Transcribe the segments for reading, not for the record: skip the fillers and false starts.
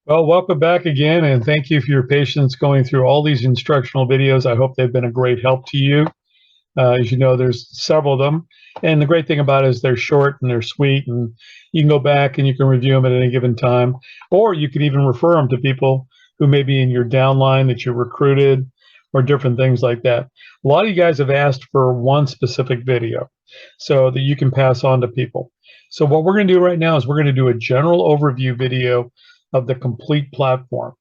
Well, welcome back again, and thank you for your patience going through all these instructional videos. I hope they've been a great help to you. As you know, there's several of them, and the great thing about it is they're short and they're sweet, and you can go back and you can review them at any given time, or you could even refer them to people who may be in your downline that you recruited, or different things like that. A lot of you guys have asked for one specific video so that you can pass on to people. So what we're going to do right now is we're going to do a general overview video of the complete platform.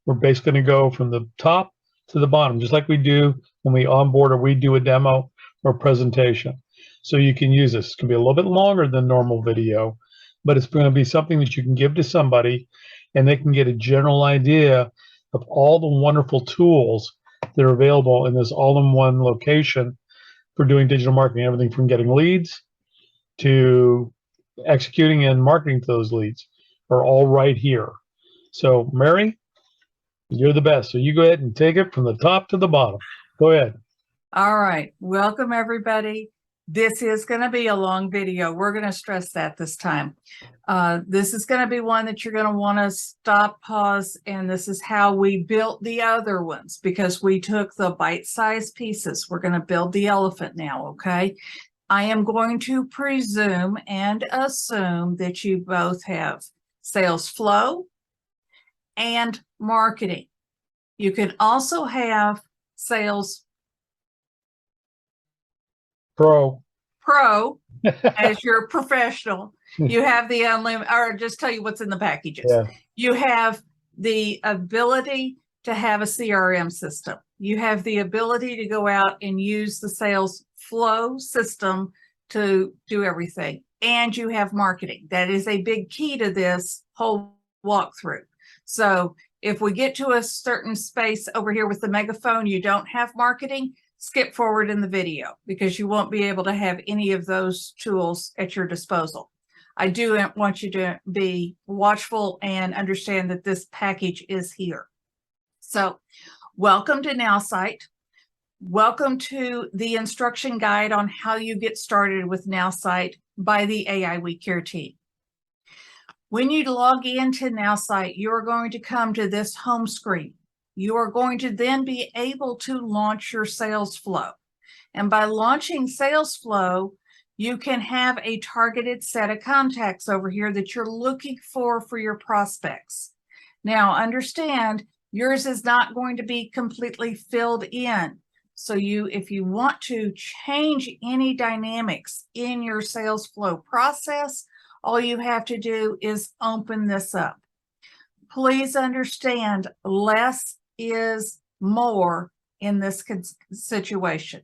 We're basically going to go from the top to the bottom, just like we do when we onboard or we do a demo or presentation. So you can use this. It's going to be a little bit longer than normal video, but it's going to be something that you can give to somebody and they can get a general idea of all the wonderful tools that are available in this all-in-one location for doing digital marketing, everything from getting leads to executing and marketing to those leads are all right here. So Mary, you're the best. So you go ahead and take it from the top to the bottom. Go ahead. All right. Welcome, everybody. This is going to be a long video. We're going to stress that this time. This is going to be one that you're going to want to stop, pause, and this is how we built the other ones because we took the bite-sized pieces. We're going to build the elephant now, okay? I am going to presume and assume that you both have sales flow and marketing. You can also have sales pro as your professional. You have the unlimited, or just tell you what's in the packages. Yeah. You have the ability to have a CRM system. You have the ability to go out and use the sales flow system to do everything. And you have marketing. That is a big key to this whole walkthrough. So if we get to a certain space over here with the megaphone, you don't have marketing, skip forward in the video because you won't be able to have any of those tools at your disposal. I do want you to be watchful and understand that this package is here. So welcome to Nowsite. Welcome to the instruction guide on how you get started with Nowsite by the AI We Care team. When you log into Nowsite, you're going to come to this home screen. You are going to then be able to launch your sales flow. And by launching sales flow, you can have a targeted set of contacts over here that you're looking for your prospects. Now, understand, yours is not going to be completely filled in. So if you want to change any dynamics in your sales flow process, all you have to do is open this up. Please understand, less is more in this situation.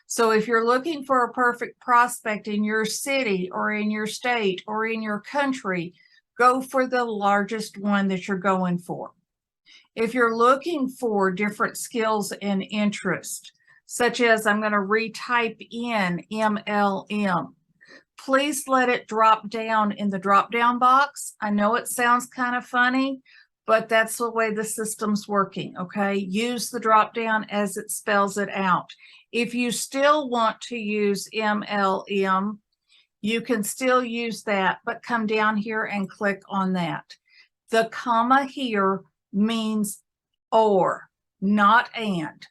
So if you're looking for a perfect prospect in your city or in your state or in your country, go for the largest one that you're going for. If you're looking for different skills and interest, such as I'm going to retype in MLM, please let it drop down in the drop-down box. I know it sounds kind of funny, but that's the way the system's working, okay? Use the drop-down as it spells it out. If you still want to use MLM, you can still use that, but come down here and click on that. The comma here means or, not and.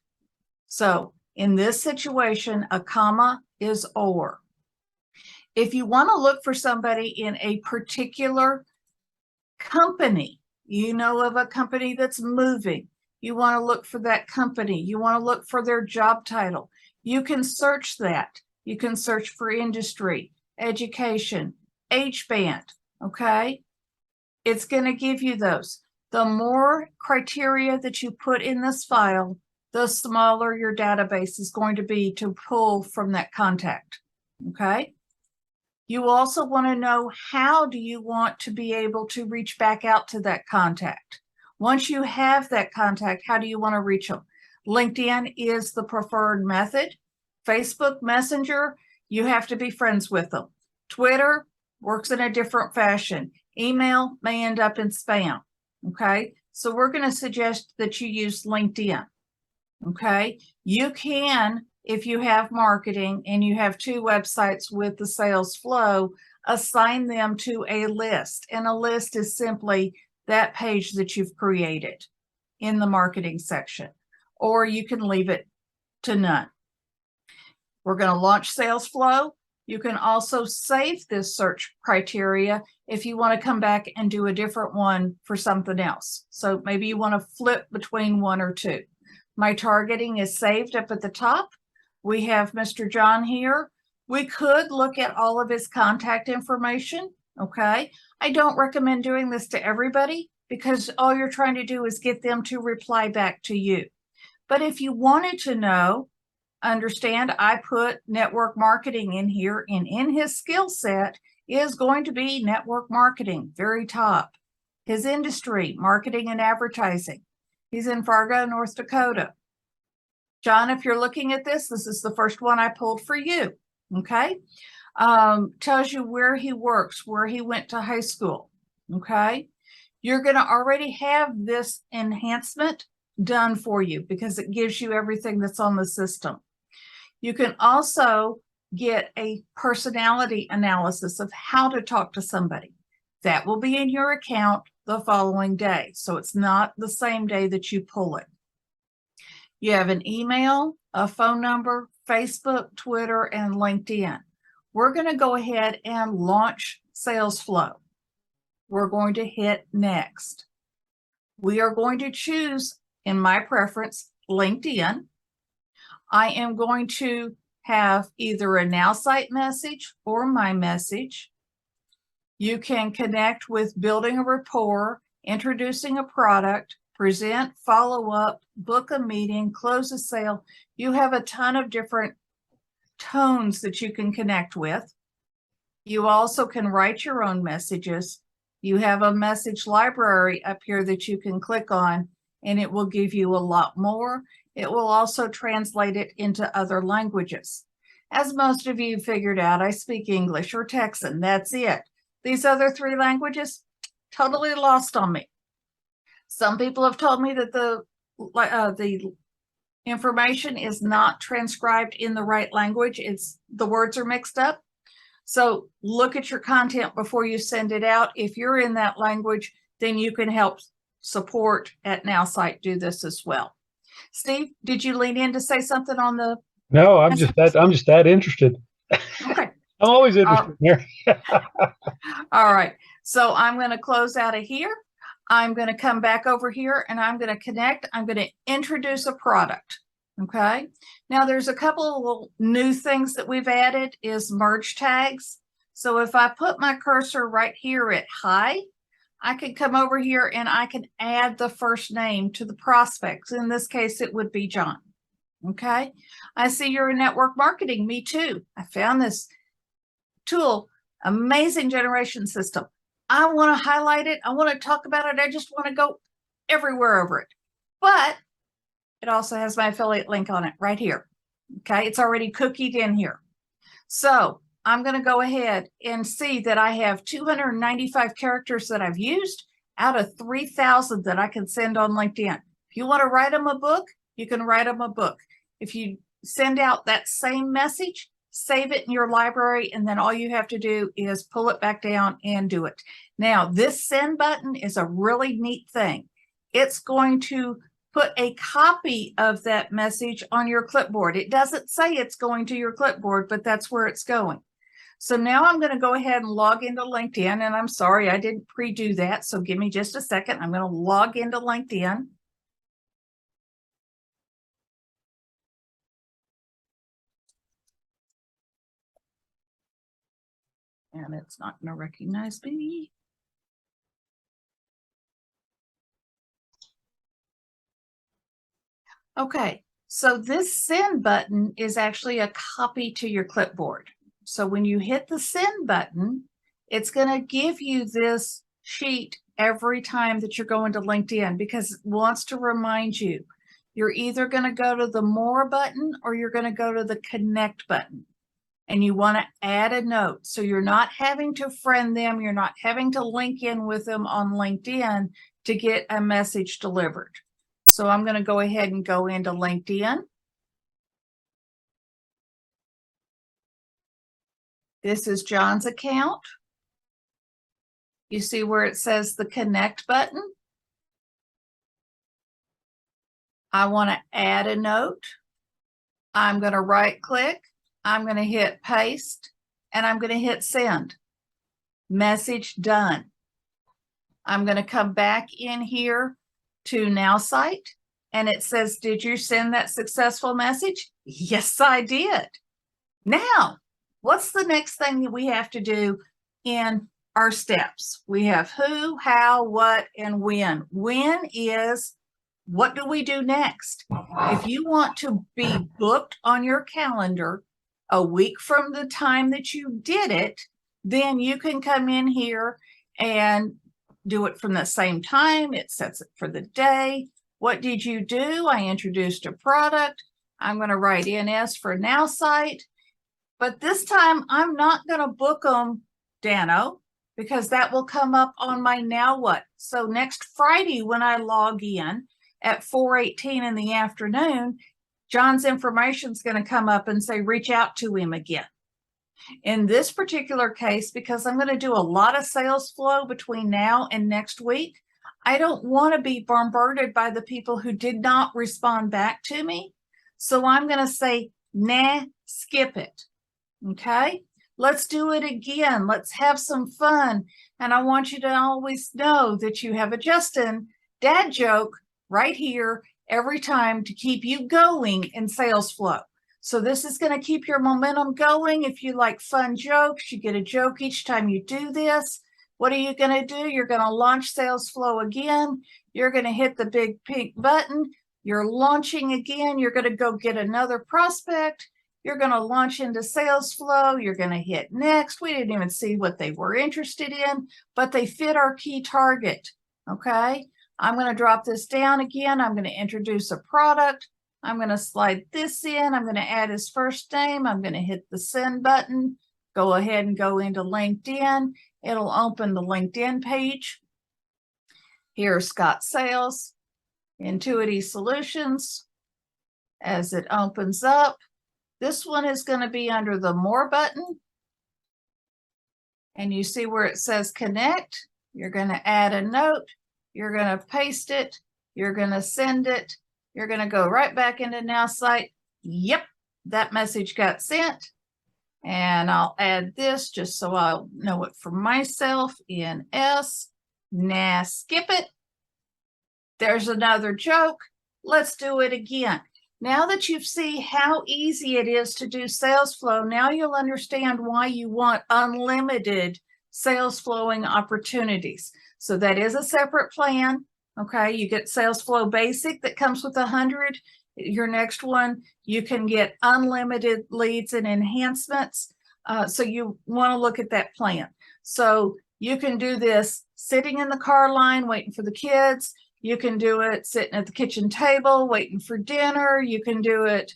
So in this situation, a comma is or. If you want to look for somebody in a particular company, you know of a company that's moving, you want to look for that company, you want to look for their job title, you can search that. You can search for industry, education, age band, okay? It's going to give you those. The more criteria that you put in this file, the smaller your database is going to be to pull from that contact, okay? You also want to know, how do you want to be able to reach back out to that contact? Once you have that contact, how do you want to reach them? LinkedIn is the preferred method. Facebook Messenger, you have to be friends with them. Twitter works in a different fashion. Email may end up in spam, okay? So we're going to suggest that you use LinkedIn, okay? You can, if you have marketing and you have 2 websites with the sales flow, assign them to a list. And a list is simply that page that you've created in the marketing section, or you can leave it to none. We're going to launch sales flow. You can also save this search criteria if you want to come back and do a different one for something else. So maybe you want to flip between one or two. My targeting is saved up at the top. We have Mr. John here. We could look at all of his contact information. Okay. I don't recommend doing this to everybody because all you're trying to do is get them to reply back to you. But if you wanted to know, understand, I put network marketing in here, and in his skill set is going to be network marketing, very top. His industry, marketing and advertising. He's in Fargo, North Dakota. John, if you're looking at this, this is the first one I pulled for you. Okay. Tells you where he works, where he went to high school. Okay. You're going to already have this enhancement done for you because it gives you everything that's on the system. You can also get a personality analysis of how to talk to somebody. That will be in your account the following day. So it's not the same day that you pull it. You have an email, a phone number, Facebook, Twitter, and LinkedIn. We're going to go ahead and launch sales flow. We're going to hit next. We are going to choose, in my preference, LinkedIn. I am going to have either a Nowsite message or my message. You can connect with building a rapport, introducing a product, present, follow up, book a meeting, close a sale. You have a ton of different tones that you can connect with. You also can write your own messages. You have a message library up here that you can click on, and it will give you a lot more. It will also translate it into other languages. As most of you figured out, I speak English or Texan. That's it. These other three languages, totally lost on me. Some people have told me that the information is not transcribed in the right language. The words are mixed up. So look at your content before you send it out. If you're in that language, then you can help support at Nowsite do this as well. Steve, did you lean in to say something on the? No, I'm just that interested. Okay. I'm always interested here. All right. So I'm going to close out of here. I'm going to come back over here and I'm going to connect. I'm going to introduce a product. Okay. Now there's a couple of little new things that we've added is merge tags. So if I put my cursor right here at hi, I can come over here and I can add the first name to the prospects. In this case, it would be John. Okay. I see you're in network marketing. Me too. I found this tool, amazing generation system. I want to highlight it. I want to talk about it. I just want to go everywhere over it. But it also has my affiliate link on it right here. Okay. It's already cookied in here. So I'm going to go ahead and see that I have 295 characters that I've used out of 3,000 that I can send on LinkedIn. If you want to write them a book, you can write them a book. If you send out that same message, save it in your library, and then all you have to do is pull it back down and do it. Now, this send button is a really neat thing. It's going to put a copy of that message on your clipboard. It doesn't say it's going to your clipboard, but that's where it's going. So now I'm going to go ahead and log into LinkedIn, and I'm sorry I didn't pre-do that, so give me just a second. I'm going to log into LinkedIn. And it's not going to recognize me. Okay, so this send button is actually a copy to your clipboard. So when you hit the send button, it's going to give you this sheet every time that you're going to LinkedIn because it wants to remind you. You're either going to go to the More button or you're going to go to the Connect button. And you want to add a note. So you're not having to friend them. You're not having to link in with them on LinkedIn to get a message delivered. So I'm going to go ahead and go into LinkedIn. This is John's account. You see where it says the connect button? I want to add a note. I'm going to right click. I'm going to hit paste and I'm going to hit send. Message done. I'm going to come back in here to Nowsite and it says, did you send that successful message? Yes, I did. Now, what's the next thing that we have to do in our steps? We have who, how, what, and when. When is what do we do next? If you want to be booked on your calendar a week from the time that you did it, then you can come in here and do it from the same time. It sets it for the day. What did you do? I introduced a product. I'm going to write NS for Nowsite. But this time, I'm not going to book them, Dano, because that will come up on my Now What. So next Friday, when I log in at 4:18 in the afternoon, John's information is going to come up and say, reach out to him again. In this particular case, because I'm going to do a lot of sales flow between now and next week, I don't want to be bombarded by the people who did not respond back to me. So I'm going to say, nah, skip it. Okay, let's do it again. Let's have some fun. And I want you to always know that you have a Justin dad joke right here every time to keep you going in sales flow. So this is going to keep your momentum going. If you like fun jokes, you get a joke each time you do this. What are you going to do? You're going to launch sales flow again. You're going to hit the big pink button. You're launching again. You're going to go get another prospect. You're going to launch into sales flow. You're going to hit next. We didn't even see what they were interested in, but they fit our key target. Okay. I'm going to drop this down again. I'm going to introduce a product. I'm going to slide this in. I'm going to add his first name. I'm going to hit the send button. Go ahead and go into LinkedIn. It'll open the LinkedIn page. Here's Scott Sales, Intuity Solutions. As it opens up, this one is going to be under the More button. And you see where it says Connect. You're going to add a note. You're going to paste it. You're going to send it. You're going to go right back into Nowsite. Yep, that message got sent. And I'll add this just so I'll know it for myself in S. Nah, skip it. There's another joke. Let's do it again. Now that you see how easy it is to do sales flow, now you'll understand why you want unlimited sales flowing opportunities. So that is a separate plan. Okay, you get sales flow basic that comes with 100. Your next one, you can get unlimited leads and enhancements. So you want to look at that plan. So you can do this sitting in the car line, waiting for the kids. You can do it sitting at the kitchen table, waiting for dinner. You can do it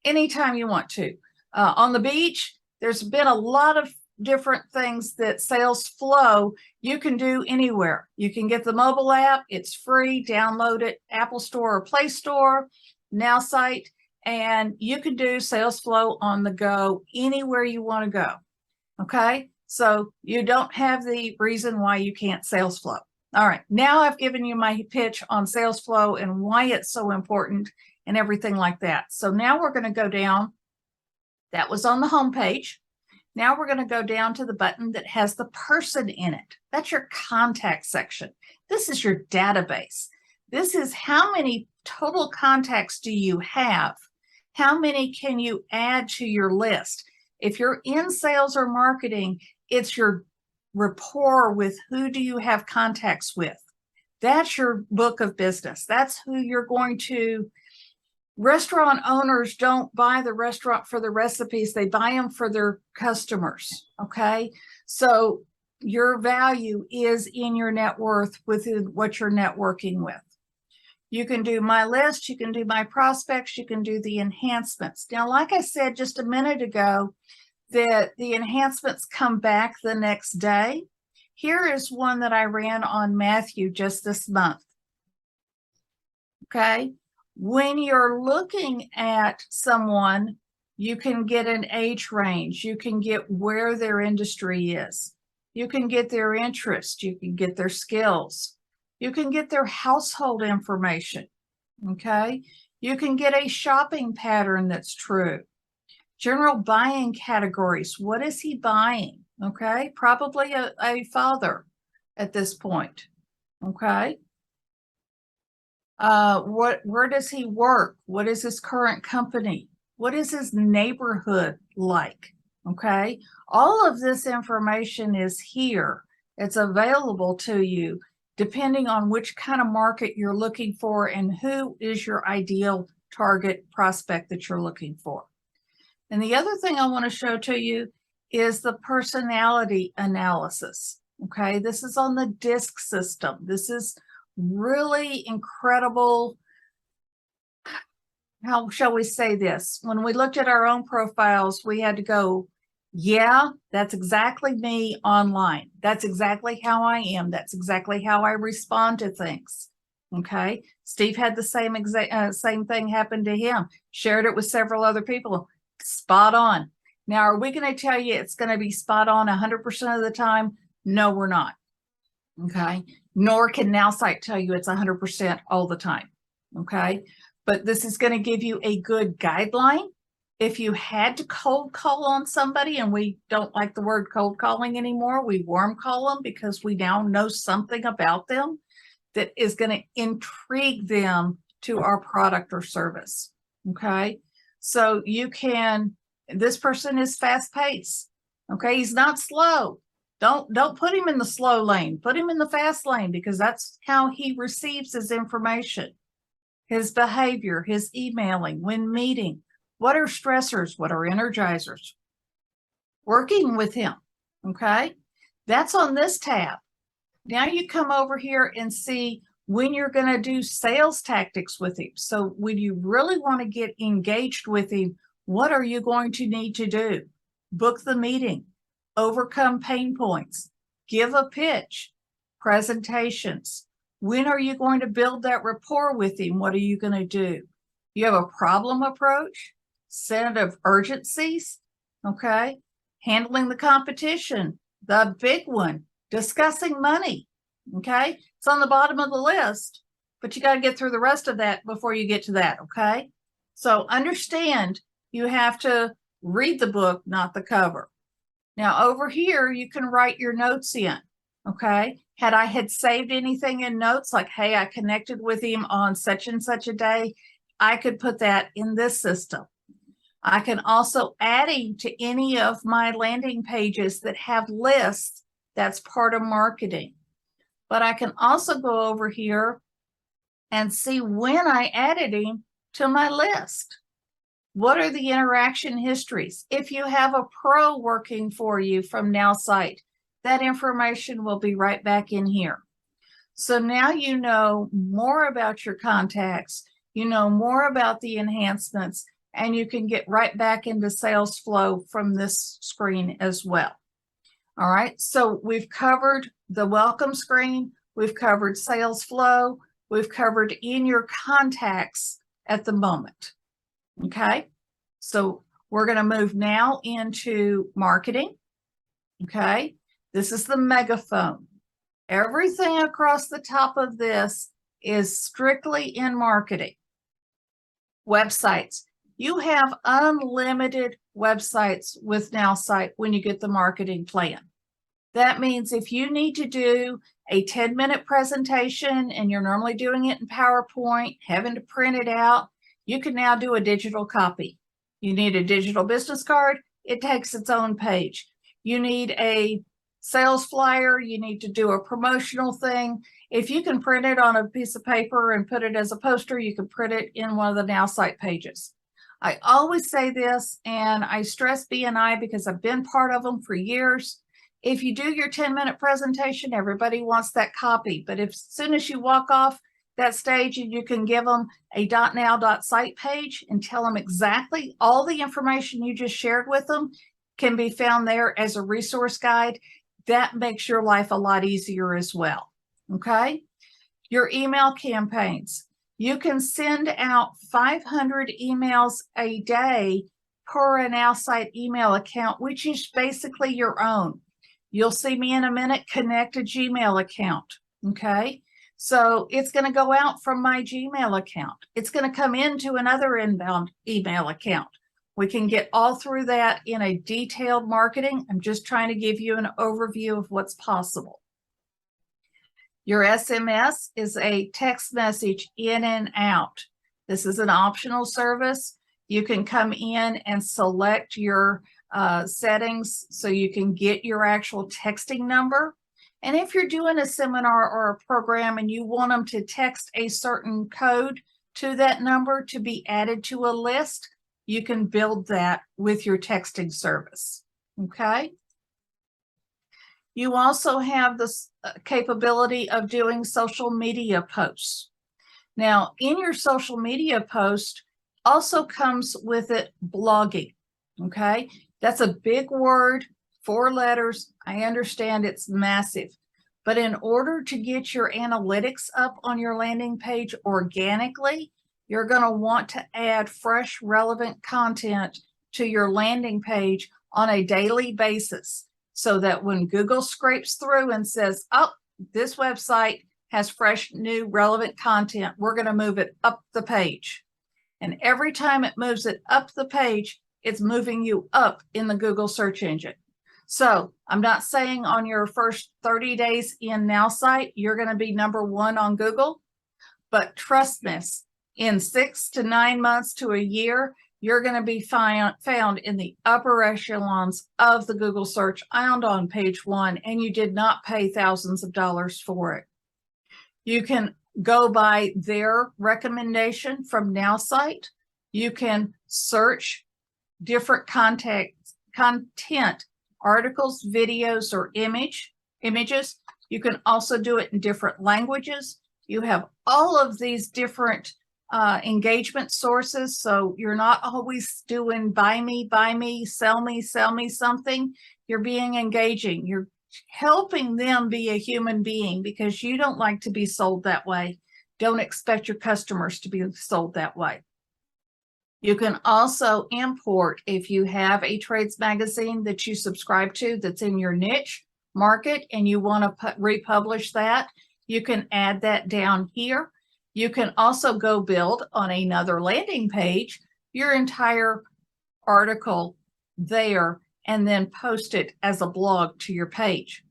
anytime you want to. On the beach, there's been a lot of different things that sales flow you can do anywhere. You can get the mobile app. It's free. Download it, Apple Store or Play Store, Nowsite, and you can do sales flow on the go anywhere you want to go. Okay, so you don't have the reason why you can't sales flow. All right, now I've given you my pitch on sales flow and why it's so important and everything like that. So now we're going to go down. That was on the home page. Now we're going to go down to the button that has the person in it. That's your contact section. This is your database. This is how many total contacts do you have? How many can you add to your list? If you're in sales or marketing, it's your rapport with who do you have contacts with. That's your book of business. That's who you're going to. Restaurant owners don't buy the restaurant for the recipes. They buy them for their customers. Okay. So your value is in your net worth within what you're networking with. You can do my list. You can do my prospects. You can do the enhancements. Now, like I said just a minute ago, that the enhancements come back the next day. Here is one that I ran on Matthew just this month. Okay. When you're looking at someone, you can get an age range. You can get where their industry is. You can get their interest. You can get their skills. You can get their household information. Okay. You can get a shopping pattern that's true. General buying categories. What is he buying? Okay. Probably a father at this point. Okay. Where does he work? What is his current company? What is his neighborhood like? Okay. All of this information is here. It's available to you depending on which kind of market you're looking for and who is your ideal target prospect that you're looking for. And the other thing I want to show to you is the personality analysis. Okay. This is on the DISC system. This is really incredible. How shall we say this? When we looked at our own profiles, we had to go, yeah, that's exactly me online. That's exactly how I am. That's exactly how I respond to things. Okay. Steve had the same thing happen to him, shared it with several other people. Spot on. Now, are we going to tell you it's going to be spot on 100% of the time? No, we're not. Okay. Nor can Nowsite tell you it's 100% all the time. Okay. But this is going to give you a good guideline. If you had to cold call on somebody, and we don't like the word cold calling anymore, we warm call them because we now know something about them that is going to intrigue them to our product or service. Okay. So you can, this person is fast paced. Okay. He's not slow. Don't put him in the slow lane. Put him in the fast lane because that's how he receives his information, his behavior, his emailing, when meeting. What are stressors? What are energizers? Working with him. Okay. That's on this tab. Now you come over here and see when you're going to do sales tactics with him. So when you really want to get engaged with him, what are you going to need to do? Book the meeting, overcome pain points, give a pitch, presentations. When are you going to build that rapport with him? What are you going to do? You have a problem approach, set of urgencies, okay? Handling the competition, the big one, discussing money, okay? It's on the bottom of the list, but you got to get through the rest of that before you get to that, okay? So understand you have to read the book, not the cover. Now over here, you can write your notes in, okay? Had I had saved anything in notes, like, hey, I connected with him on such and such a day, I could put that in this system. I can also add him to any of my landing pages that have lists. That's part of marketing. But I can also go over here and see when I added him to my list. What are the interaction histories? If you have a pro working for you from Nowsite, that information will be right back in here. So now you know more about your contacts, you know more about the enhancements, and you can get right back into sales flow from this screen as well. All right, so we've covered the welcome screen, we've covered sales flow, we've covered in your contacts at the moment. Okay, so we're going to move now into marketing. Okay, this is the megaphone. Everything across the top of this is strictly in marketing. Websites. You have unlimited websites with Nowsite when you get the marketing plan. That means if you need to do a 10-minute presentation and you're normally doing it in PowerPoint, having to print it out, you can now do a digital copy. You need a digital business card, it takes its own page. You need a sales flyer, you need to do a promotional thing. If you can print it on a piece of paper and put it as a poster, you can print it in one of the Nowsite pages. I always say this, and I stress BNI because I've been part of them for years. If you do your 10-minute presentation, everybody wants that copy. But as soon as you walk off that stage, you can give them a .now.site page and tell them exactly all the information you just shared with them can be found there as a resource guide. That makes your life a lot easier as well. Okay? Your email campaigns. You can send out 500 emails a day per an Nowsite email account, which is basically your own. You'll see me in a minute, connect a Gmail account, okay? So it's going to go out from my Gmail account. It's going to come into another inbound email account. We can get all through that in a detailed marketing. I'm just trying to give you an overview of what's possible. Your SMS is a text message in and out. This is an optional service. You can come in and select your settings so you can get your actual texting number. And if you're doing a seminar or a program and you want them to text a certain code to that number to be added to a list, you can build that with your texting service, okay? You also have this capability of doing social media posts. Now, in your social media post also comes with it blogging, okay? That's a big word, 4 letters. I understand it's massive. But in order to get your analytics up on your landing page organically, you're going to want to add fresh, relevant content to your landing page on a daily basis so that when Google scrapes through and says, oh, this website has fresh, new, relevant content, we're going to move it up the page. And every time it moves it up the page, it's moving you up in the Google search engine. So I'm not saying on your first 30 days in Nowsite, you're going to be #1 on Google, but trust me, in 6 to 9 months to a year, you're going to be found in the upper echelons of the Google search and on page 1, and you did not pay thousands of dollars for it. You can go by their recommendation from Nowsite. You can search different content, articles, videos, or images. You can also do it in different languages. You have all of these different engagement sources, so you're not always doing buy me, sell me something. You're being engaging. You're helping them be a human being because you don't like to be sold that way. Don't expect your customers to be sold that way. You can also import, if you have a trades magazine that you subscribe to that's in your niche market and you want to republish that, you can add that down here. You can also go build on another landing page your entire article there and then post it as a blog to your page.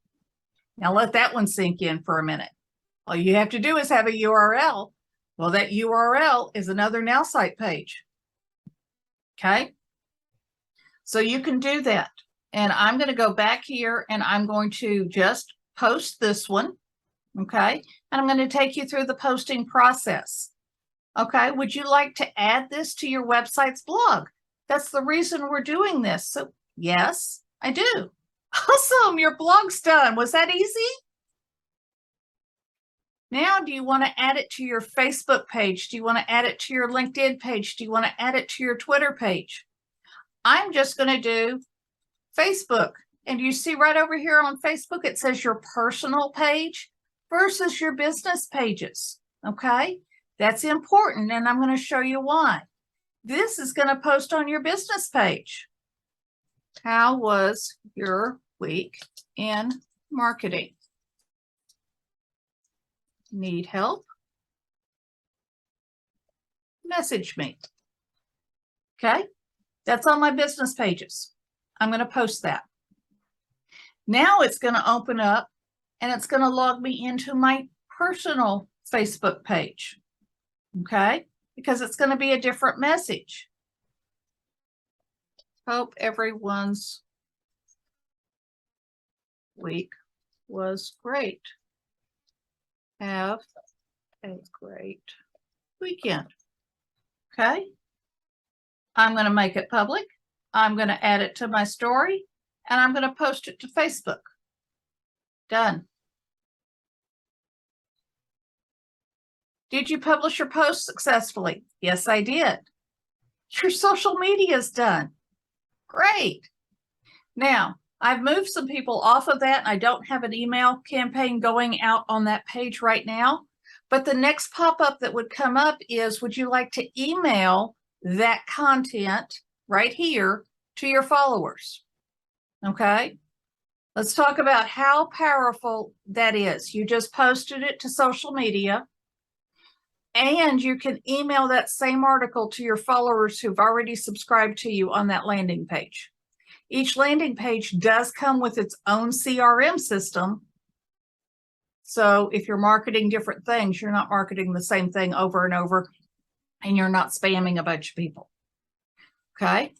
Now let that one sink in for a minute. All you have to do is have a URL. Well, that URL is another Nowsite page. Okay, so you can do that. And I'm going to go back here and I'm going to just post this one. Okay, and I'm going to take you through the posting process. Okay, would you like to add this to your website's blog? That's the reason we're doing this. So yes, I do. Awesome, your blog's done. Was that easy? Now, do you want to add it to your Facebook page? Do you want to add it to your LinkedIn page? Do you want to add it to your Twitter page? I'm just going to do Facebook. And you see right over here on Facebook, it says your personal page versus your business pages. Okay, that's important. And I'm going to show you why. This is going to post on your business page. How was your week in marketing? Need help? Message me. Okay, that's on my business pages. I'm going to post that. Now it's going to open up and it's going to log me into my personal Facebook page. Okay, because it's going to be a different message. Hope everyone's week was great. Have a great weekend. Okay, I'm going to make it public. I'm going to add it to my story and I'm going to post it to Facebook. Done. Did you publish your post successfully? Yes, I did. Your social media is done. Great. Now, I've moved some people off of that. And I don't have an email campaign going out on that page right now. But the next pop-up that would come up is, would you like to email that content right here to your followers? Okay. Let's talk about how powerful that is. You just posted it to social media, and you can email that same article to your followers who've already subscribed to you on that landing page. Each landing page does come with its own CRM system. So if you're marketing different things, you're not marketing the same thing over and over, and you're not spamming a bunch of people. Okay.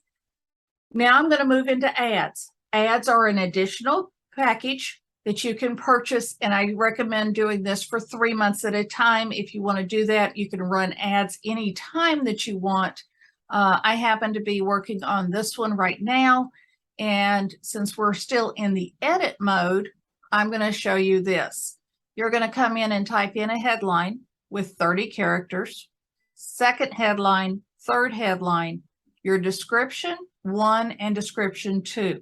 Now I'm going to move into ads. Ads are an additional package that you can purchase, and I recommend doing this for 3 months at a time. If you want to do that, you can run ads anytime that you want. I happen to be working on this one right now, and since we're still in the edit mode, I'm going to show you this. You're going to come in and type in a headline with 30 characters, second headline, third headline, your description 1 and description 2.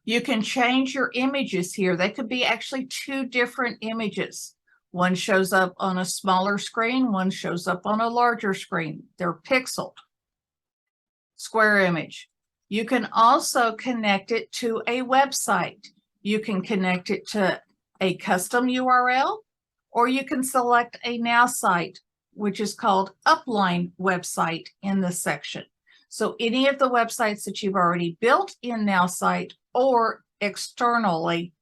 You can change your images here. They could be actually 2 different images. One shows up on a smaller screen, one shows up on a larger screen. They're pixeled. Square image. You can also connect it to a website. You can connect it to a custom URL, or you can select a Nowsite, which is called upline website in this section. So any of the websites that you've already built in Nowsite or externally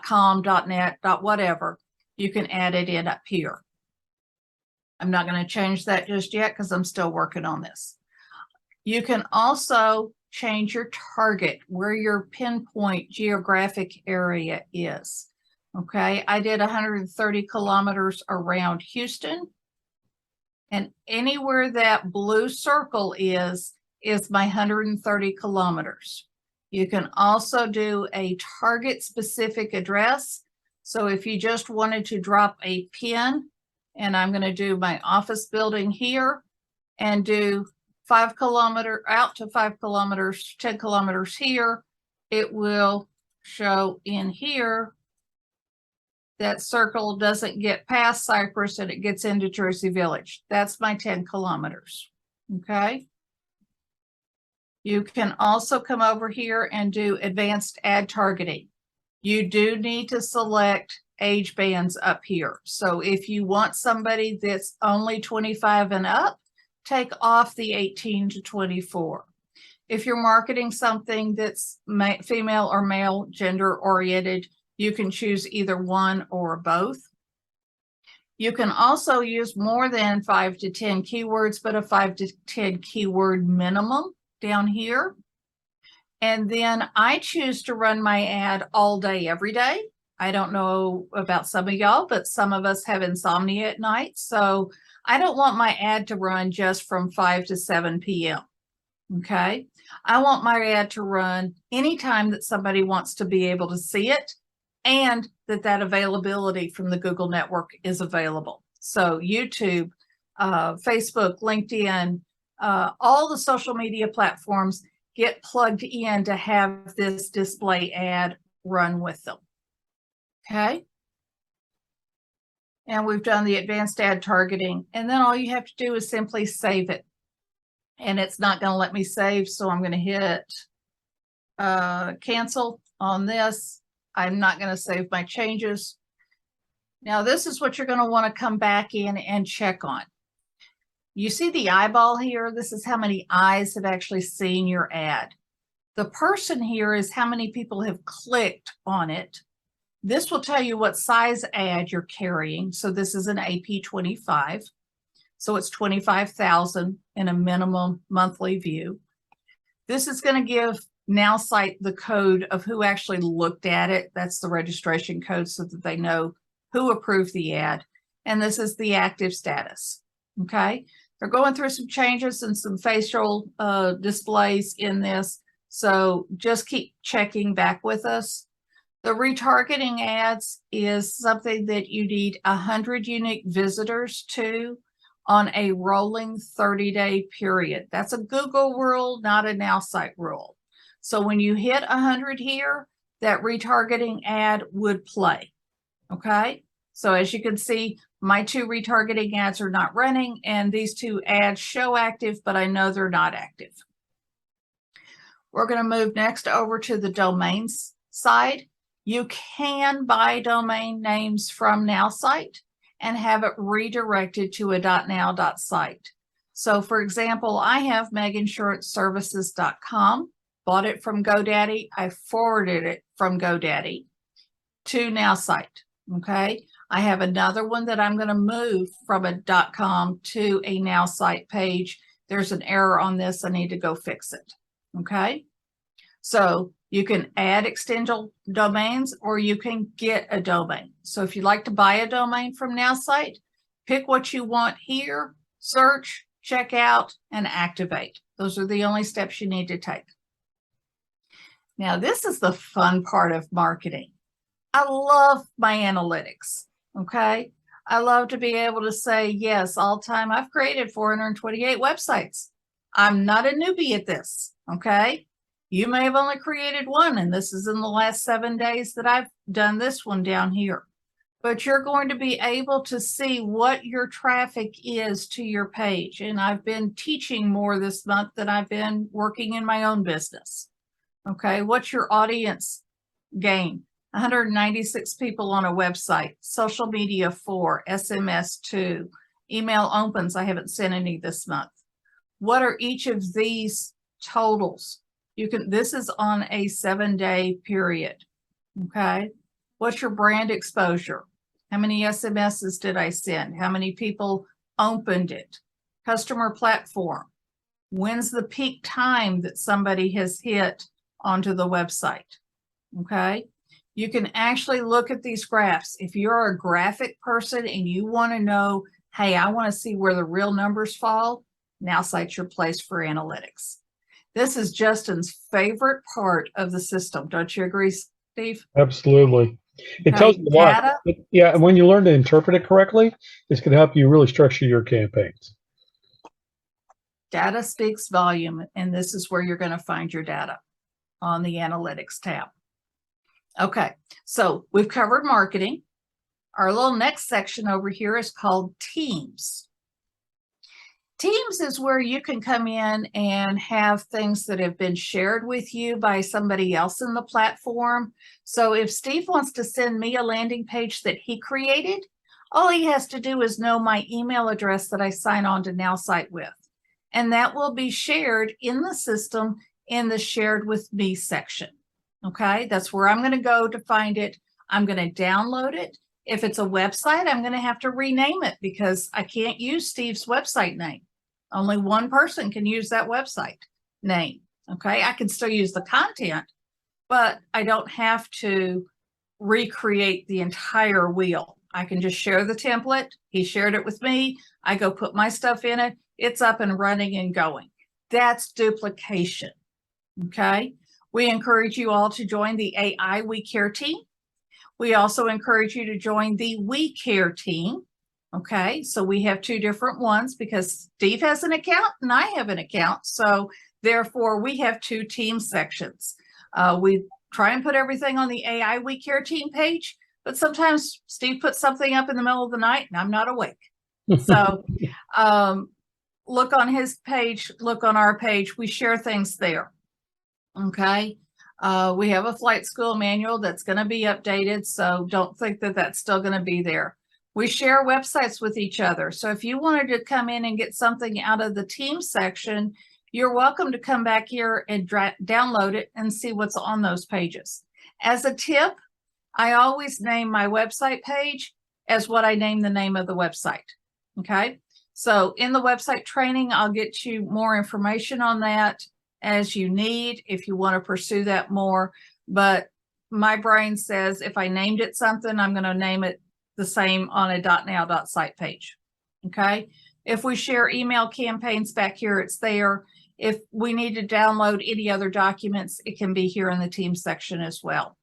.com, .net, .whatever, you can add it in up here. I'm not going to change that just yet because I'm still working on this. You can also change your target, where your pinpoint geographic area is. Okay, I did 130 kilometers around Houston, and anywhere that blue circle is my 130 kilometers. You can also do a target specific address. So if you just wanted to drop a pin, and I'm going to do my office building here and do 5 kilometers out to 5 kilometers, 10 kilometers here, it will show in here. That circle doesn't get past Cypress and it gets into Jersey Village. That's my 10 kilometers. Okay. You can also come over here and do advanced ad targeting. You do need to select age bands up here. So if you want somebody that's only 25 and up, take off the 18 to 24. If you're marketing something that's female or male gender oriented, you can choose either one or both. You can also use more than 5 to 10 keywords, but a 5 to 10 keyword minimum down here. And then I choose to run my ad all day, every day. I don't know about some of y'all, but some of us have insomnia at night. So I don't want my ad to run just from 5 to 7 p.m. Okay. I want my ad to run anytime that somebody wants to be able to see it, and that availability from the Google network is available. So YouTube, Facebook, LinkedIn, all the social media platforms get plugged in to have this display ad run with them. Okay. And we've done the advanced ad targeting. And then all you have to do is simply save it. And it's not going to let me save. So I'm going to hit cancel on this. I'm not going to save my changes. Now, this is what you're going to want to come back in and check on. You see the eyeball here? This is how many eyes have actually seen your ad. The person here is how many people have clicked on it. This will tell you what size ad you're carrying. So this is an AP 25. So it's 25,000 in a minimum monthly view. This is going to give Nowsite the code of who actually looked at it. That's the registration code so that they know who approved the ad. And this is the active status. Okay. They're going through some changes and some facial displays in this. So just keep checking back with us. The retargeting ads is something that you need 100 unique visitors to on a rolling 30-day period. That's a Google rule, not a Nowsite rule. So when you hit 100 here, that retargeting ad would play. Okay. So as you can see, my 2 retargeting ads are not running, and these 2 ads show active, but I know they're not active. We're going to move next over to the domains side, you can buy domain names from Nowsite and have it redirected to a .now.site. So for example, I have meginsuranceservices.com, bought it from GoDaddy. I forwarded it from GoDaddy to Nowsite. Okay. I have another one that I'm going to move from a .com to a Nowsite page. There's an error on this. I need to go fix it. Okay. So you can add external domains or you can get a domain. So if you'd like to buy a domain from Nowsite, pick what you want here, search, check out, and activate. Those are the only steps you need to take. Now, this is the fun part of marketing. I love my analytics, okay? I love to be able to say, yes, all time I've created 428 websites. I'm not a newbie at this, okay? You may have only created one, and this is in the last 7 days that I've done this one down here. But you're going to be able to see what your traffic is to your page. And I've been teaching more this month than I've been working in my own business. Okay, what's your audience gain? 196 people on a website, social media 4, SMS 2, email opens. I haven't sent any this month. What are each of these totals? This is on a 7-day period. Okay, what's your brand exposure? How many SMSs did I send? How many people opened it? Customer platform. When's the peak time that somebody has hit onto the website? Okay. You can actually look at these graphs. If you're a graphic person and you want to know, hey, I want to see where the real numbers fall, Nowsite's your place for analytics. This is Justin's favorite part of the system. Don't you agree, Steve? Absolutely. It tells you a lot. Yeah, and when you learn to interpret it correctly, it's going to help you really structure your campaigns. Data speaks volume, and this is where you're going to find your data on the analytics tab. Okay, so we've covered marketing. Our little next section over here is called Teams. Teams is where you can come in and have things that have been shared with you by somebody else in the platform. So if Steve wants to send me a landing page that he created, all he has to do is know my email address that I sign on to Nowsite with. And that will be shared in the system in the Shared with Me section. Okay, that's where I'm going to go to find it. I'm going to download it. If it's a website, I'm going to have to rename it because I can't use Steve's website name. Only one person can use that website name. Okay, I can still use the content, but I don't have to recreate the entire wheel. I can just share the template. He shared it with me. I go put my stuff in it. It's up and running and going. That's duplication. Okay, we encourage you all to join the AI We Care team. We also encourage you to join the We Care team. Okay, so we have two different ones because Steve has an account and I have an account. So therefore, we have two team sections. We try and put everything on the AI We Care team page, but sometimes Steve puts something up in the middle of the night and I'm not awake. So look on his page, look on our page. We share things there. Okay. We have a flight school manual that's going to be updated, so don't think that that's still going to be there. We share websites with each other. So if you wanted to come in and get something out of the team section, you're welcome to come back here and download it and see what's on those pages. As a tip, I always name my website page as what I name the name of the website. Okay. So in the website training, I'll get you more information on that as you need if you want to pursue that more. But my brain says if I named it something, I'm going to name it the same on a .now.site page. Okay. If we share email campaigns back here, it's there. If we need to download any other documents, it can be here in the team section as well.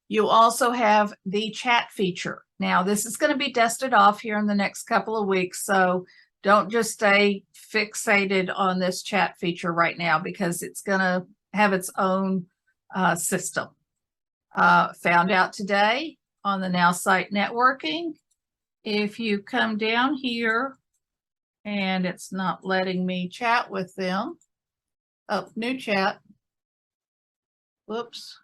You also have the chat feature. Now, this is going to be dusted off here in the next couple of weeks, so don't just stay fixated on this chat feature right now because it's going to have its own system. Found out today on the Nowsite networking, if you come down here and it's not letting me chat with them. Oh, new chat. Whoops.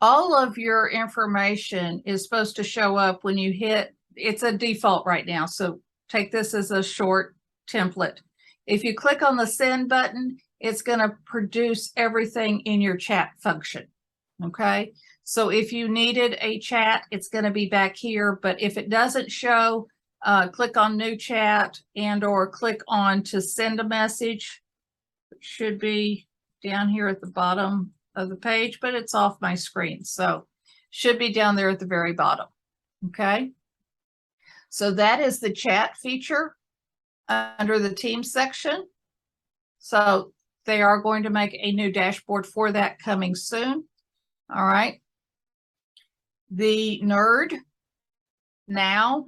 all of your information is supposed to show up when you hit, it's a default right now. So take this as a short template. If you click on the send button, it's going to produce everything in your chat function. Okay. So if you needed a chat, it's going to be back here. But if it doesn't show, click on new chat and or click on to send a message. It should be down here at the bottom of the page, but it's off my screen. So should be down there at the very bottom. Okay. So that is the chat feature under the team section. So they are going to make a new dashboard for that coming soon. All right. The Nerd Now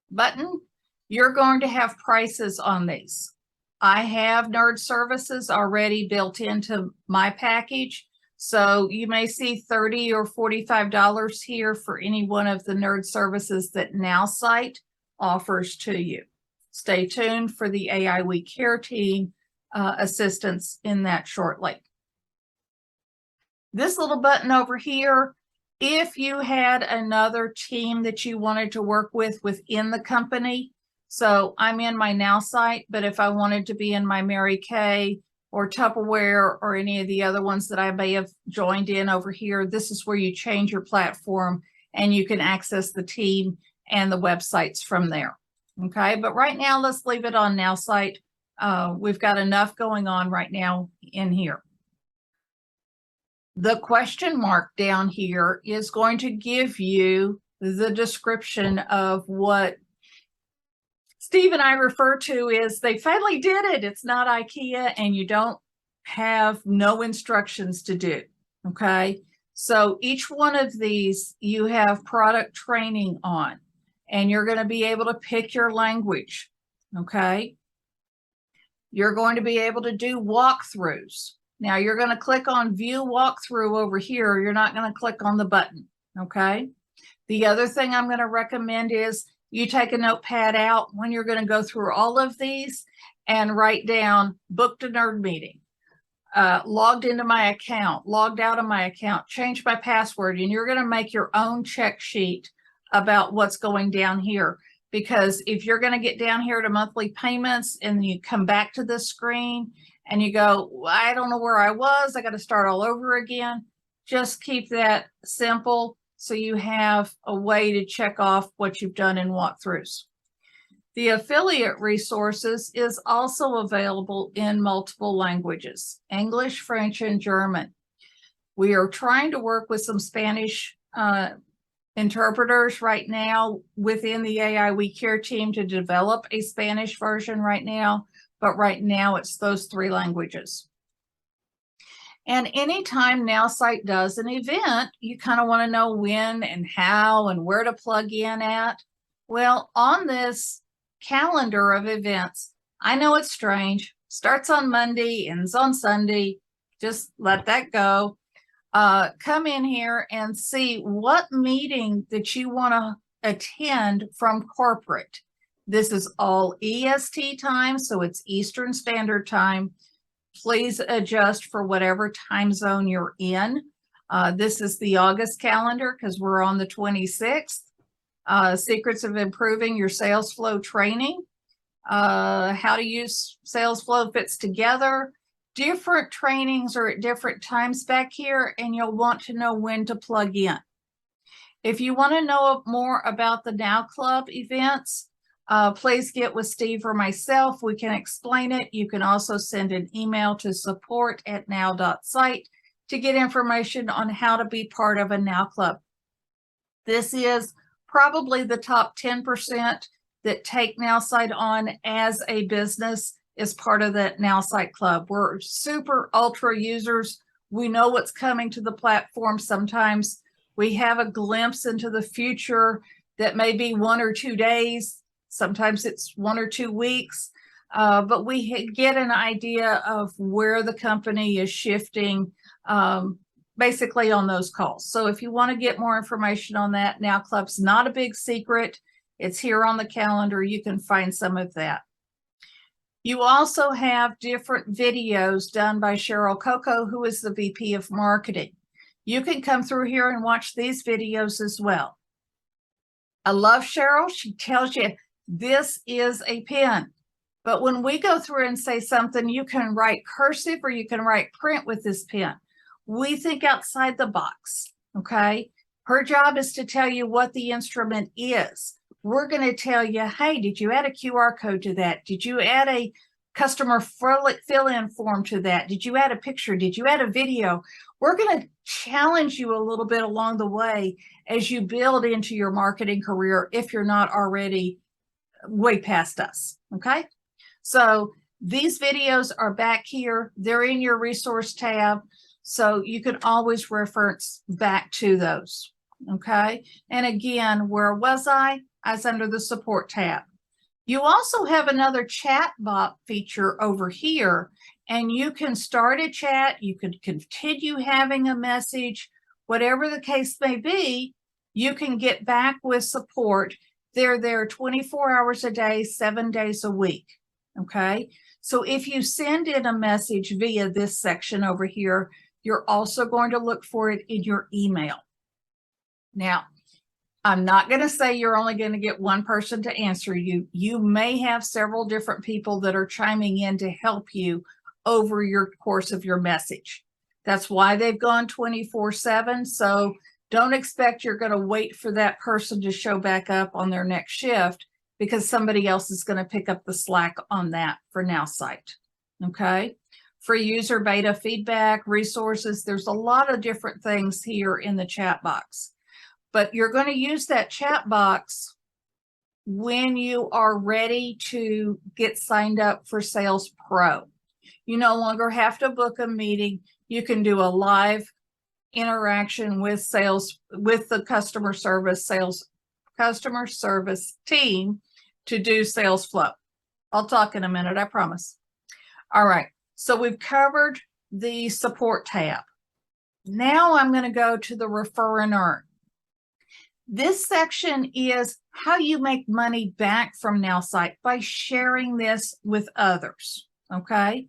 button, you're going to have prices on these. I have Nerd services already built into my package. So you may see $30 or $45 here for any one of the Nerd services that Nowsite offers to you. Stay tuned for the AI We Care team assistance in that shortly. This little button over here, if you had another team that you wanted to work with within the company, so I'm in my Nowsite, but if I wanted to be in my Mary Kay or Tupperware or any of the other ones that I may have joined in over here, this is where you change your platform and you can access the team and the websites from there. Okay, but right now let's leave it on Nowsite. We've got enough going on right now in here. The question mark down here is going to give you the description of what Steve and I refer to as they finally did it. It's not IKEA and you don't have no instructions to do. Okay. So each one of these you have product training on and you're going to be able to pick your language. Okay. You're going to be able to do walkthroughs. Now you're going to click on view walkthrough over here. You're not going to click on the button. Okay. The other thing I'm going to recommend is you take a notepad out when you're going to go through all of these and write down booked a nerd meeting, logged into my account, logged out of my account, changed my password, and you're going to make your own check sheet about what's going down here. Because if you're going to get down here to monthly payments and you come back to this screen and you go, well, I don't know where I was, I got to start all over again. Just keep that simple so you have a way to check off what you've done in walkthroughs. The affiliate resources is also available in multiple languages, English, French, and German. We are trying to work with some Spanish interpreters right now within the AI We Care team to develop a Spanish version right now. But right now it's those 3 languages. And anytime Nowsite does an event, you kind of want to know when and how and where to plug in at. Well, on this calendar of events, I know it's strange, starts on Monday, ends on Sunday, just let that go. Come in here and see what meeting that you want to attend from corporate. This is all EST time, so it's Eastern Standard Time. Please adjust for whatever time zone you're in. This is the August calendar because we're on the 26th. Secrets of improving your sales flow training. How to use sales flow fits together. Different trainings are at different times back here, and you'll want to know when to plug in. If you want to know more about the Now Club events, please get with Steve or myself. We can explain it. You can also send an email to support@now.site to get information on how to be part of a Now Club. This is probably the top 10% that take Nowsite on as a business as part of that Nowsite Club. We're super ultra users. We know what's coming to the platform. Sometimes we have a glimpse into the future that may be 1 or 2 days. Sometimes it's 1 or 2 weeks, but we get an idea of where the company is shifting basically on those calls. So if you want to get more information on that, Now Club's not a big secret. It's here on the calendar. You can find some of that. You also have different videos done by Cheryl Coco, who is the VP of Marketing. You can come through here and watch these videos as well. I love Cheryl. She tells you this is a pen. But when we go through and say something, you can write cursive or you can write print with this pen. We think outside the box, okay? Her job is to tell you what the instrument is. We're going to tell you, hey, did you add a QR code to that? Did you add a customer fill-in form to that? Did you add a picture? Did you add a video? We're going to challenge you a little bit along the way as you build into your marketing career if you're not already way past us, okay? So these videos are back here. They're in your resource tab, so you can always reference back to those, okay? And again, where was I? I was under the support tab. You also have another chat bot feature over here, and you can start a chat. You can continue having a message, whatever the case may be. You can get back with support. They're there 24 hours a day, 7 days a week. Okay. So if you send in a message via this section over here, you're also going to look for it in your email. Now, I'm not going to say you're only going to get one person to answer you. You may have several different people that are chiming in to help you over your course of your message. That's why they've gone 24/7. So don't expect you're going to wait for that person to show back up on their next shift, because somebody else is going to pick up the slack on that for Nowsite. Okay. Free user beta feedback, resources. There's a lot of different things here in the chat box. But you're going to use that chat box when you are ready to get signed up for Sales Pro. You no longer have to book a meeting. You can do a live interaction with the customer service team to do sales flow. I'll talk in a minute, I promise. All right, so we've covered the support tab. Now I'm going to go to the refer and earn. This section is how you make money back from Nowsite by sharing this with others, okay?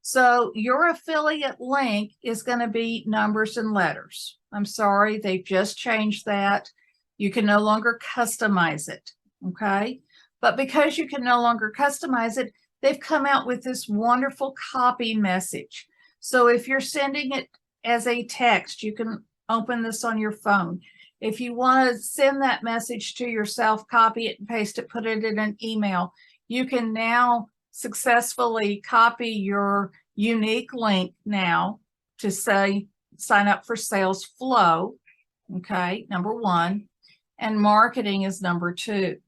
So your affiliate link is going to be numbers and letters. I'm sorry, they've just changed that. You can no longer customize it, okay? But because you can no longer customize it, they've come out with this wonderful copy message. So if you're sending it as a text, you can open this on your phone. If you want to send that message to yourself, copy it and paste it, put it in an email, you can now successfully copy your unique link now to say, sign up for Sales Flow, okay, number one, and marketing is number two.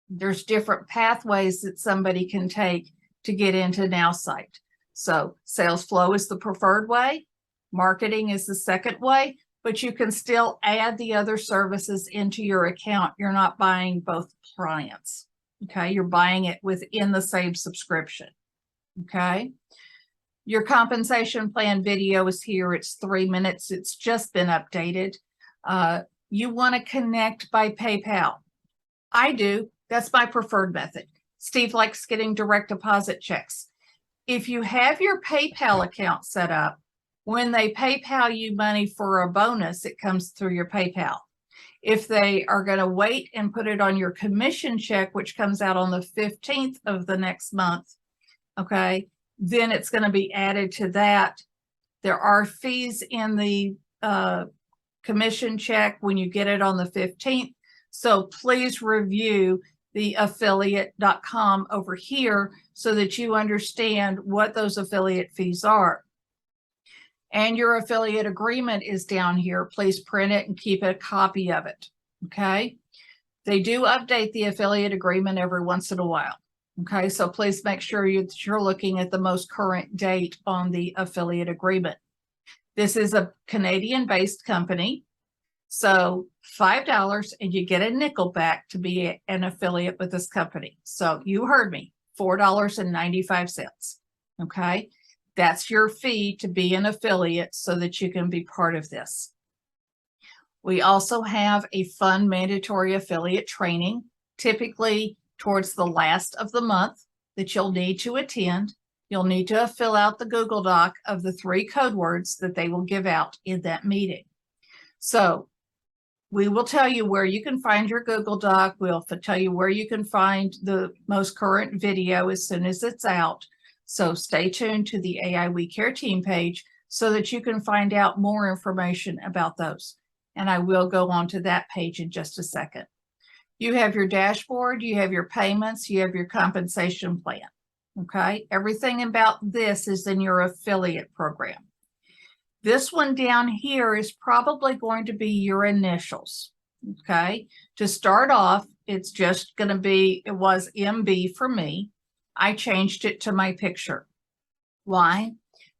There's different pathways that somebody can take to get into Nowsite. So Sales Flow is the preferred way, marketing is the second way, but you can still add the other services into your account. You're not buying both clients, okay? You're buying it within the same subscription, okay? Your compensation plan video is here. It's 3 minutes. It's just been updated. You want to connect by PayPal. I do. That's my preferred method. Steve likes getting direct deposit checks. If you have your PayPal account set up, when they PayPal you money for a bonus, it comes through your PayPal. If they are going to wait and put it on your commission check, which comes out on the 15th of the next month, okay, then it's going to be added to that. There are fees in the commission check when you get it on the 15th. So please review the affiliate.com over here so that you understand what those affiliate fees are. And your affiliate agreement is down here. Please print it and keep a copy of it, okay? They do update the affiliate agreement every once in a while, okay? So please make sure you're looking at the most current date on the affiliate agreement. This is a Canadian-based company, so $5 and you get a nickel back to be an affiliate with this company. So you heard me, $4.95, okay? That's your fee to be an affiliate so that you can be part of this. We also have a fun mandatory affiliate training, typically towards the last of the month, that you'll need to attend. You'll need to fill out the Google Doc of the 3 code words that they will give out in that meeting. So we will tell you where you can find your Google Doc. We'll tell you where you can find the most current video as soon as it's out. So stay tuned to the AI We Care team page so that you can find out more information about those. And I will go on to that page in just a second. You have your dashboard, you have your payments, you have your compensation plan. Okay, everything about this is in your affiliate program. This one down here is probably going to be your initials. Okay, to start off, it's just going to be, it was MB for me. I changed it to my picture. Why?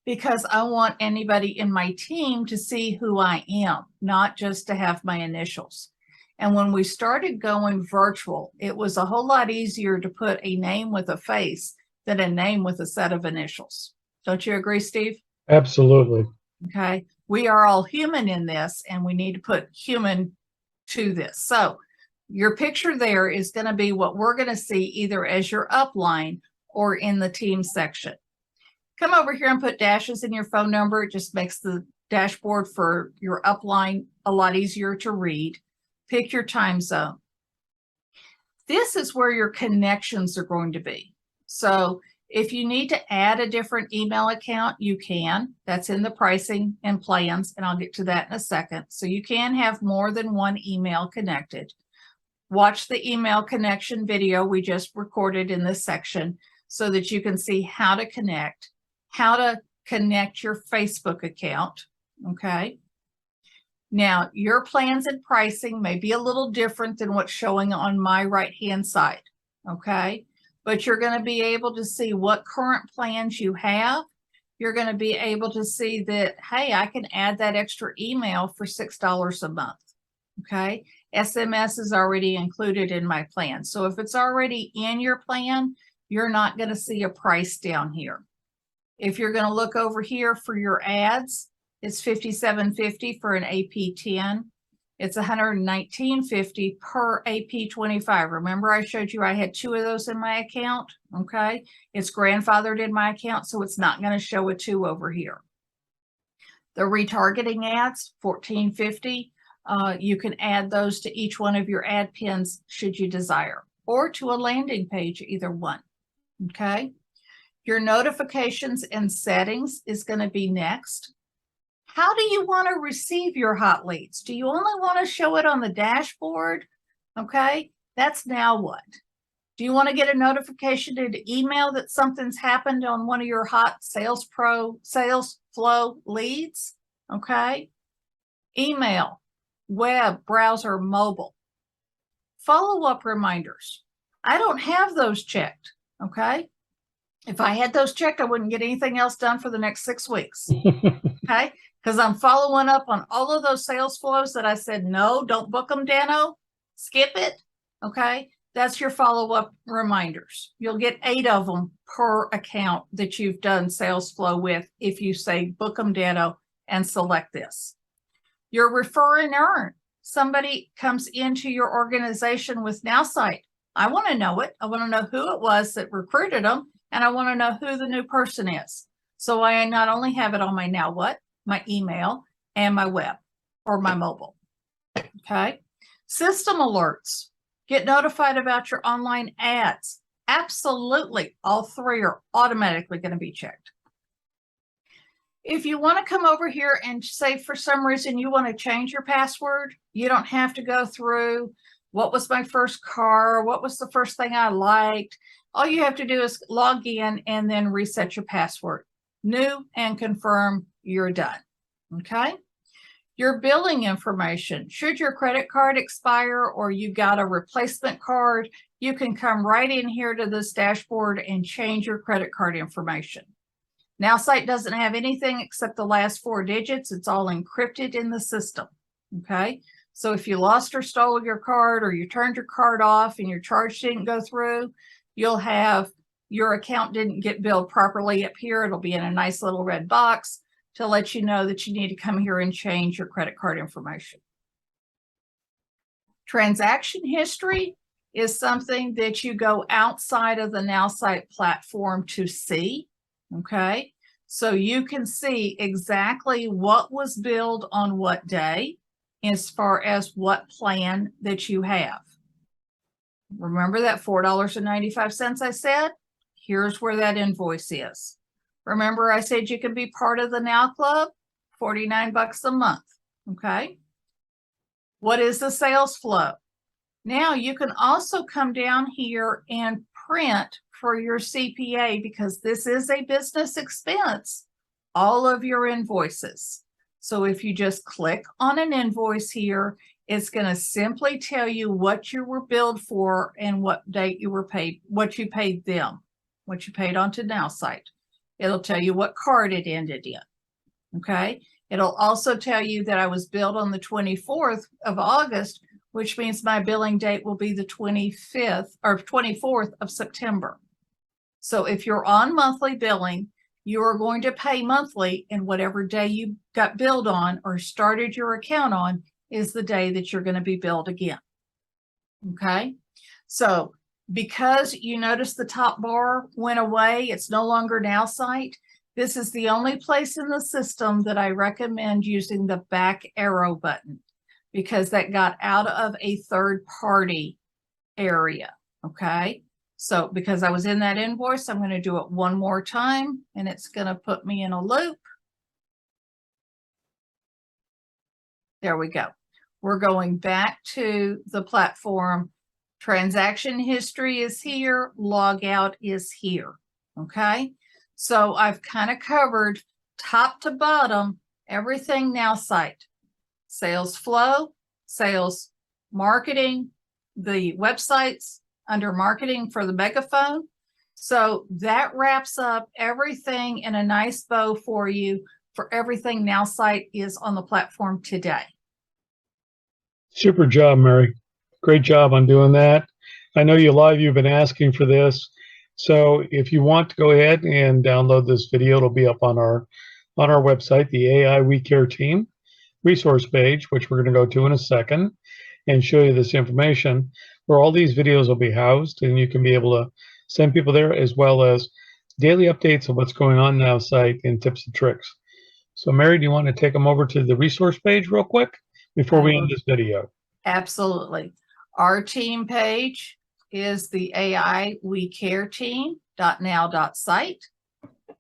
Because I want anybody in my team to see who I am, not just to have my initials. And when we started going virtual, it was a whole lot easier to put a name with a face than a name with a set of initials. Don't you agree, Steve? Absolutely. Okay. We are all human in this, and we need to put human to this. So your picture there is going to be what we're going to see either as your upline or in the team section. Come over here and put dashes in your phone number. It just makes the dashboard for your upline a lot easier to read. Pick your time zone. This is where your connections are going to be. So if you need to add a different email account, you can. That's in the pricing and plans, and I'll get to that in a second. So you can have more than one email connected. Watch the email connection video we just recorded in this section so that you can see how to connect your Facebook account, okay? Now, your plans and pricing may be a little different than what's showing on my right-hand side, okay? But you're going to be able to see what current plans you have. You're going to be able to see that, hey, I can add that extra email for $6 a month, okay? SMS is already included in my plan. So if it's already in your plan, you're not going to see a price down here. If you're going to look over here for your ads, it's $57.50 for an AP10. It's $119.50 per AP25. Remember I showed you I had 2 of those in my account, okay? It's grandfathered in my account, so it's not going to show a 2 over here. The retargeting ads, $14.50. You can add those to each one of your ad pins should you desire, or to a landing page, either one, okay? Your notifications and settings is going to be next. How do you want to receive your hot leads? Do you only want to show it on the dashboard? Okay, that's now what? Do you want to get a notification to the email that something's happened on one of your hot sales flow leads? Okay, email, web, browser, mobile. Follow-up reminders. I don't have those checked, okay? If I had those checked, I wouldn't get anything else done for the next 6 weeks, okay? Because I'm following up on all of those sales flows that I said, no, don't book them, Dano. Skip it, okay? That's your follow-up reminders. You'll get 8 of them per account that you've done sales flow with if you say, book them, Dano, and select this. Your refer and earn. Somebody comes into your organization with Nowsite. I want to know it. I want to know who it was that recruited them, and I want to know who the new person is. So I not only have it on my Now What, my email, and my web or my mobile, okay? System alerts. Get notified about your online ads. Absolutely, all 3 are automatically going to be checked. If you want to come over here and say for some reason you want to change your password, you don't have to go through what was my first car, what was the first thing I liked. All you have to do is log in and then reset your password. New and confirm, you're done, okay? Your billing information. Should your credit card expire or you got a replacement card, you can come right in here to this dashboard and change your credit card information. Nowsite doesn't have anything except the last 4 digits. It's all encrypted in the system, okay? So if you lost or stole your card or you turned your card off and your charge didn't go through, you'll have your account didn't get billed properly up here. It'll be in a nice little red box to let you know that you need to come here and change your credit card information. Transaction history is something that you go outside of the Nowsite platform to see, Okay, so you can see exactly what was billed on what day as far as what plan that you have. Remember that $4.95 I said? Here's where that invoice is. Remember I said you can be part of the Now Club? 49 bucks a month. Okay. What is the sales flow? Now you can also come down here and print for your CPA, because this is a business expense, all of your invoices. So if you just click on an invoice here, it's going to simply tell you what you were billed for and what date you were paid, what you paid them, what you paid onto Nowsite. It'll tell you what card it ended in. Okay. It'll also tell you that I was billed on the 24th of August, which means my billing date will be the 25th or 24th of September. So if you're on monthly billing, you are going to pay monthly, and whatever day you got billed on or started your account on is the day that you're going to be billed again. Okay. So because you notice the top bar went away, it's no longer Nowsite. This is the only place in the system that I recommend using the back arrow button, because that got out of a third party area. Okay. So because I was in that invoice, I'm going to do it one more time, and it's going to put me in a loop. There we go. We're going back to the platform. Transaction history is here. Log out is here. Okay. So I've kind of covered top to bottom, everything Nowsite. Sales flow, sales marketing, the websites under marketing for the megaphone. So that wraps up everything in a nice bow for you for everything Nowsite is on the platform today. Super job, Mary. Great job on doing that. I know you've been asking for this. So if you want to go ahead and download this video, it'll be up on our website, the AI We Care team resource page, which we're going to go to in a second and show you this information, where all these videos will be housed, and you can be able to send people there, as well as daily updates of what's going on Nowsite and tips and tricks. So Mary, do you want to take them over to the resource page real quick before we end this video? Absolutely. Our team page is the AI We Care team.now.site.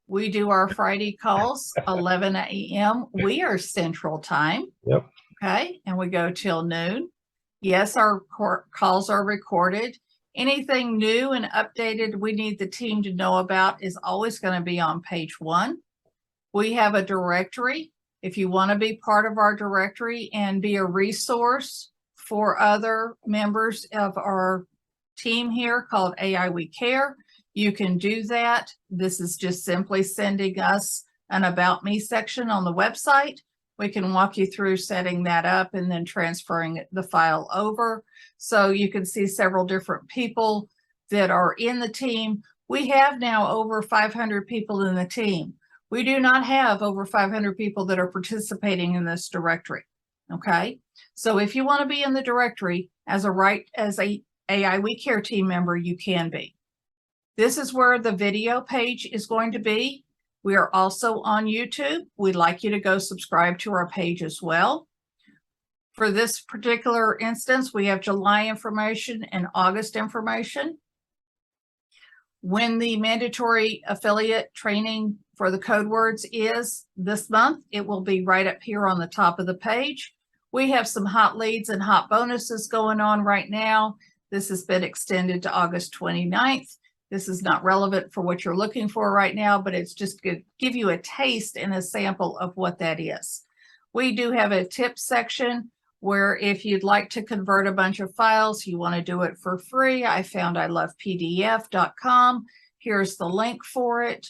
We do our Friday calls 11 a.m. We are Central Time. Yep. Okay. And we go till noon. Yes, our calls are recorded. Anything new and updated we need the team to know about is always going to be on page 1. We have a directory. If you want to be part of our directory and be a resource for other members of our team here called AI We Care, you can do that. This is just simply sending us an About Me section on the website. We can walk you through setting that up and then transferring the file over. So you can see several different people that are in the team. We have now over 500 people in the team. We do not have over 500 people that are participating in this directory. Okay. So if you want to be in the directory as a AI We Care team member, you can be. This is where the video page is going to be. We are also on YouTube. We'd like you to go subscribe to our page as well. For this particular instance, we have July information and August information. When the mandatory affiliate training for the code words is this month, it will be right up here on the top of the page. We have some hot leads and hot bonuses going on right now. This has been extended to August 29th. This is not relevant for what you're looking for right now, but it's just to give you a taste and a sample of what that is. We do have a tips section where if you'd like to convert a bunch of files, you want to do it for free. I found ilovepdf.com. Here's the link for it.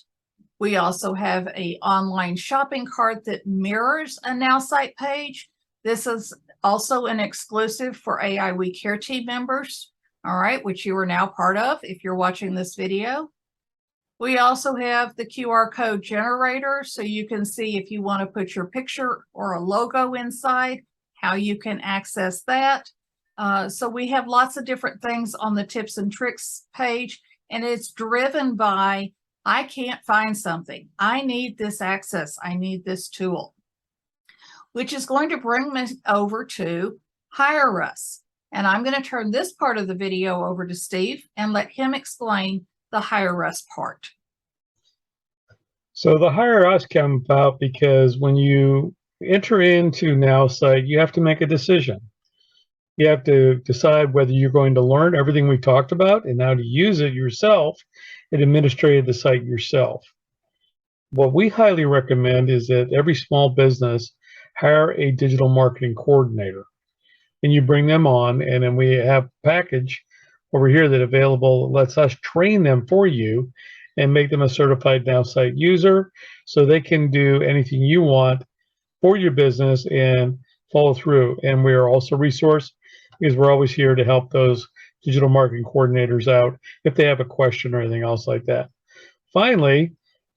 We also have an online shopping cart that mirrors a Nowsite page. This is also an exclusive for AI We Care team members. All right, which you are now part of if you're watching this video. We also have the QR code generator, so you can see if you want to put your picture or a logo inside, how you can access that. So we have lots of different things on the tips and tricks page, and it's driven by I can't find something. I need this access. I need this tool, which is going to bring me over to Hire Us. And I'm going to turn this part of the video over to Steve and let him explain the Hire Us part. So the Hire Us came about because when you enter into Nowsite, you have to make a decision. You have to decide whether you're going to learn everything we talked about and how to use it yourself and administrate the site yourself. What we highly recommend is that every small business hire a digital marketing coordinator, and you bring them on, and then we have a package over here that available lets us train them for you and make them a certified Nowsite user so they can do anything you want for your business and follow through. And we are also resource because we're always here to help those digital marketing coordinators out if they have a question or anything else like that. Finally,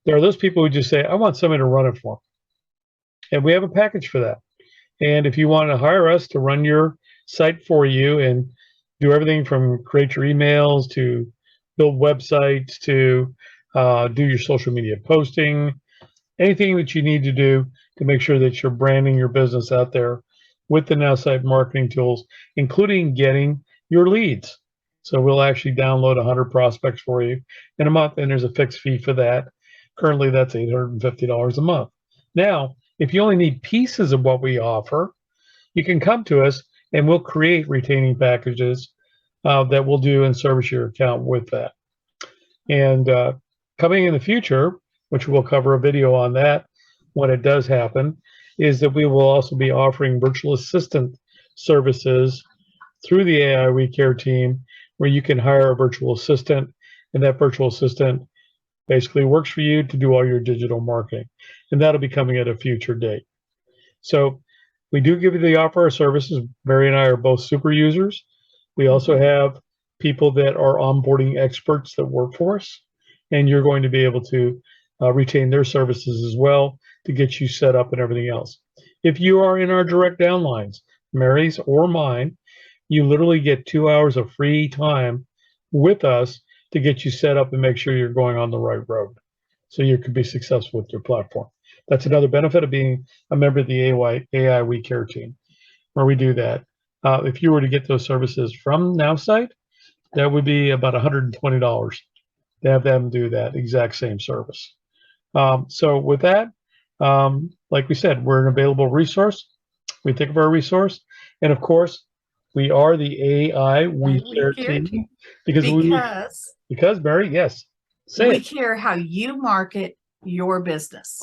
there are those people who just say, I want somebody to run it for me. And we have a package for that. And if you want to hire us to run your site for you and do everything from create your emails to build websites to do your social media posting, anything that you need to do to make sure that you're branding your business out there with the Nowsite marketing tools, including getting your leads. So we'll actually download 100 prospects for you in a month, and there's a fixed fee for that. Currently, that's $850 a month. Now, if you only need pieces of what we offer, you can come to us and we'll create retaining packages that we'll do and service your account with that. And coming in the future, which we'll cover a video on that when it does happen, is that we will also be offering virtual assistant services through the AI We Care team, where you can hire a virtual assistant, and that virtual assistant basically works for you to do all your digital marketing. And that'll be coming at a future date. So we do give you the offer of services. Mary and I are both super users. We also have people that are onboarding experts that work for us, and you're going to be able to retain their services as well to get you set up and everything else. If you are in our direct downlines, Mary's or mine, you literally get 2 hours of free time with us to get you set up and make sure you're going on the right road so you can be successful with your platform. That's another benefit of being a member of the AI We Care team, where we do that. If you were to get those services from Nowsite, that would be about $120 to have them do that exact same service. So with that, like we said, we're an available resource. We think of our resource. And of course, we are the AI We Care team because Mary, yes, we care how you market your business.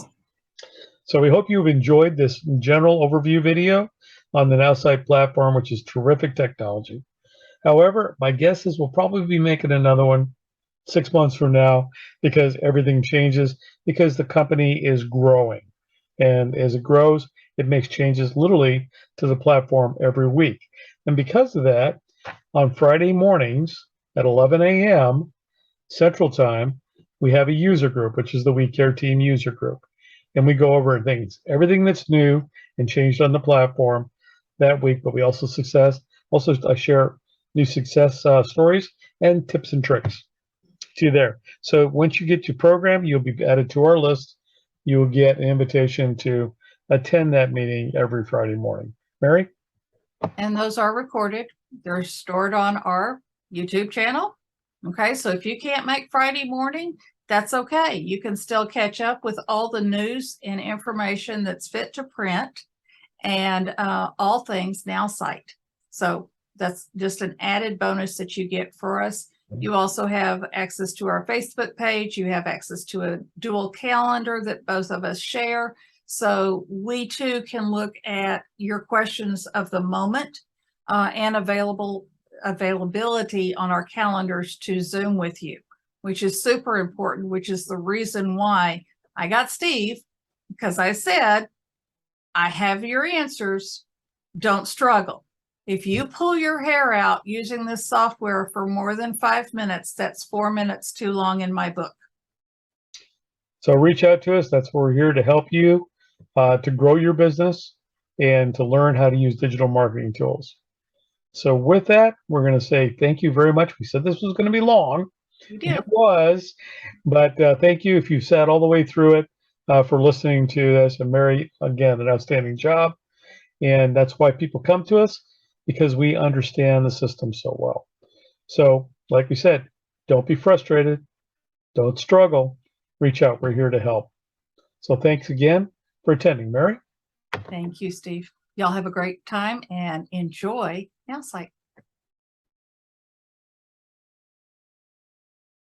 So we hope you've enjoyed this general overview video on the Nowsite platform, which is terrific technology. However, my guess is we'll probably be making another one 6 months from now because everything changes, because the company is growing. And as it grows, it makes changes literally to the platform every week. And because of that, on Friday mornings at 11 a.m. Central Time, we have a user group, which is the We Care Team user group. And we go over things, everything that's new and changed on the platform that week, but we also share new success stories and tips and tricks to you there. So once you get your program, you'll be added to our list. You will get an invitation to attend that meeting every Friday morning. Mary? And those are recorded. They're stored on our YouTube channel. Okay, so if you can't make Friday morning, that's okay. You can still catch up with all the news and information that's fit to print and all things Nowsite. So that's just an added bonus that you get for us. You also have access to our Facebook page. You have access to a dual calendar that both of us share. So we too can look at your questions of the moment and availability on our calendars to Zoom with you, which is super important, which is the reason why I got Steve, because I said, I have your answers. Don't struggle. If you pull your hair out using this software for more than 5 minutes, that's 4 minutes too long in my book. So reach out to us. That's where we're here to help you to grow your business and to learn how to use digital marketing tools. So with that, we're going to say thank you very much. We said this was going to be long, You did. It was, but thank you if you sat all the way through it for listening to this. And Mary, again, an outstanding job. And that's why people come to us, because we understand the system so well. So, like we said, don't be frustrated. Don't struggle. Reach out. We're here to help. So thanks again for attending, Mary. Thank you, Steve. Y'all have a great time and enjoy Nowsite.